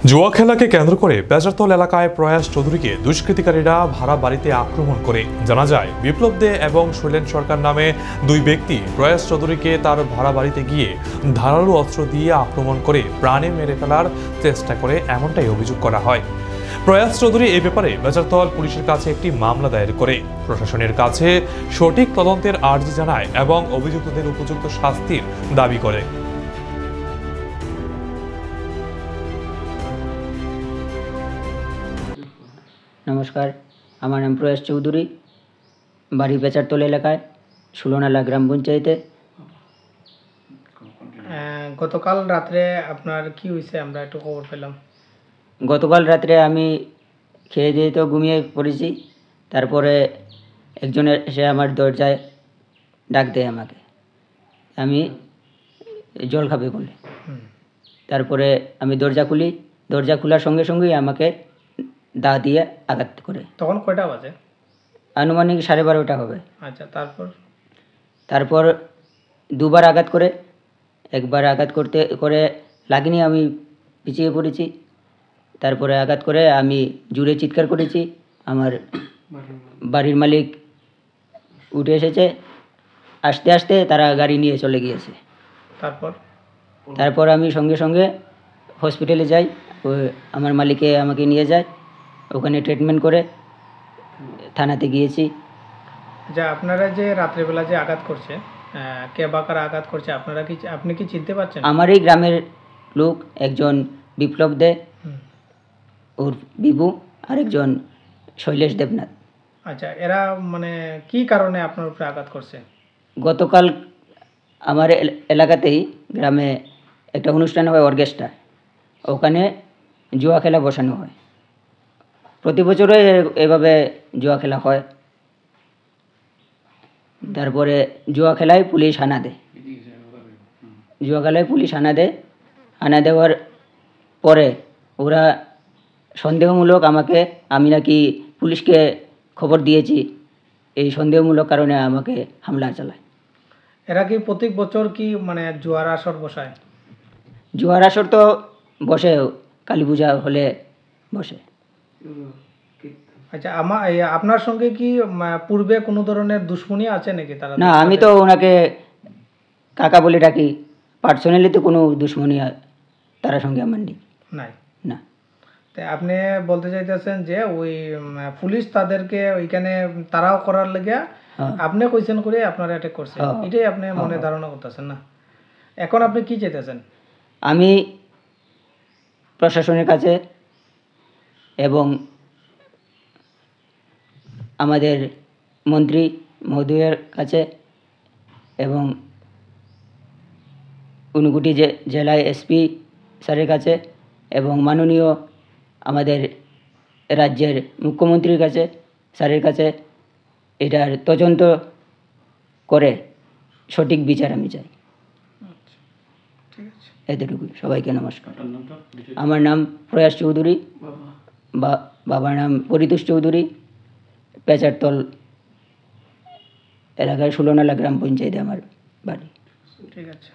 জুয়া খেলাকে কেন্দ্র করে বেজারতল এলাকায় প্রয়াস চৌধুরীকে দুষ্কৃতিকারীরা ভাড়া বাড়িতে আক্রমণ করে। জানা যায়, বিপ্লব দে এবং শৈলেন সরকার নামে দুই ব্যক্তি প্রয়াস চৌধুরীকে তার ভাড়া বাড়িতে গিয়ে ধারালো অস্ত্র দিয়ে আক্রমণ করে প্রাণে মেরে ফেলার চেষ্টা করে, এমনটাই অভিযোগ করা হয়। প্রয়াস চৌধুরী এ ব্যাপারে বেজারতল পুলিশের কাছে একটি মামলা দায়ের করে প্রশাসনের কাছে সঠিক তদন্তের আর্জি জানায় এবং অভিযুক্তদের উপযুক্ত শাস্তির দাবি করে। নমস্কার, আমার নাম প্রয়াস চৌধুরী, বাড়ি বেচারতল এলাকায়, সুলনালা গ্রাম পঞ্চায়েতে। গতকাল রাত্রে আপনার কি হয়েছে, আমরা একটু খবর পেলাম। গতকাল রাত্রে আমি খেয়ে দিয়ে তো ঘুমিয়ে পড়েছি। তারপরে একজন এসে আমার দরজায় ডাক দেয় আমাকে, আমি জল খাবে বলে। তারপরে আমি দরজা খুলি, দরজা খোলার সঙ্গে সঙ্গেই আমাকে দা দিয়ে আঘাত করে। তখন কয়টা বাজে? আনুমানিক 12:30 হবে। আচ্ছা, তারপর দুবার আঘাত করে, একবার আঘাত করে লাগেনি, আমি পিছিয়ে পড়েছি। তারপরে আঘাত করে আমি জুড়ে চিৎকার করেছি। আমার বাড়ির মালিক উঠে এসেছে, আস্তে আস্তে তারা গাড়ি নিয়ে চলে গিয়েছে। তারপর আমি সঙ্গে সঙ্গে হসপিটালে যাই। আমার মালিকে আমাকে নিয়ে যায়, ওখানে ট্রিটমেন্ট করে থানাতে গিয়েছি। যা আপনারা যে রাত্রেবেলা যে আঘাত করছে, কে বা কারা আঘাত করছে, আপনি কি চিনতে পারছেন? আমার এই গ্রামের লোক, একজন বিপ্লব দে ওর বিবু, আরেকজন শৈলেশ দেবনাথ। আচ্ছা, এরা মানে কি কারণে আপনার উপরে আঘাত করছে? গতকাল আমার এলাকাতেই গ্রামে একটা অনুষ্ঠান হয়, অর্কেস্ট্রা, ওখানে জুয়া খেলা বসানো হয়। প্রতি বছরই এভাবে জুয়া খেলা হয়। তারপরে জুয়া খেলায় পুলিশ হানা দেয়, হানা দেওয়ার পরে ওরা সন্দেহমূলক আমি নাকি পুলিশকে খবর দিয়েছি, এই সন্দেহমূলক কারণে আমাকে হামলা চালায়। এরা কি প্রত্যেক বছর কি মানে জুয়ার আসর বসায়? জুয়ার আসর তো বসে, কালী পূজা হলে বসে। আচ্ছা, আপনার সঙ্গে কি পূর্বে কোনো ধরনের দুশ্মনী আছে নাকি? তারা না, আমি তো ওনাকে কাকা বলে ডাকি, পার্সোনালি তো কোনো দুশ্মনী তার সঙ্গে আমার নেই। না। তাই আপনি বলতে চাইতেছেন যে ওই পুলিশ তাদেরকে ওইখানে তারাও করার লেগে আপনি কইছেন করে আপনারা অ্যাটাক করছে, এটাই আপনি মনে ধারণা করতেছেন না? এখন আপনি কি চাইতেছেন? আমি প্রশাসনের কাছে এবং আমাদের মন্ত্রী মহোদয়ের কাছে এবং ঊনকোটি জেলায় এসপি স্যারের কাছে এবং মাননীয় আমাদের রাজ্যের মুখ্যমন্ত্রীর কাছে, স্যারের কাছে এটার তদন্ত করে সঠিক বিচার আমি চাই। এতটুকুই। সবাইকে নমস্কার। আমার নাম প্রয়াস চৌধুরী, বাবার নাম পরিতোষ চৌধুরী, বেচারতল এলাকায় সুলনালা গ্রাম পঞ্চায়েতে আমার বাড়ি। ঠিক আছে।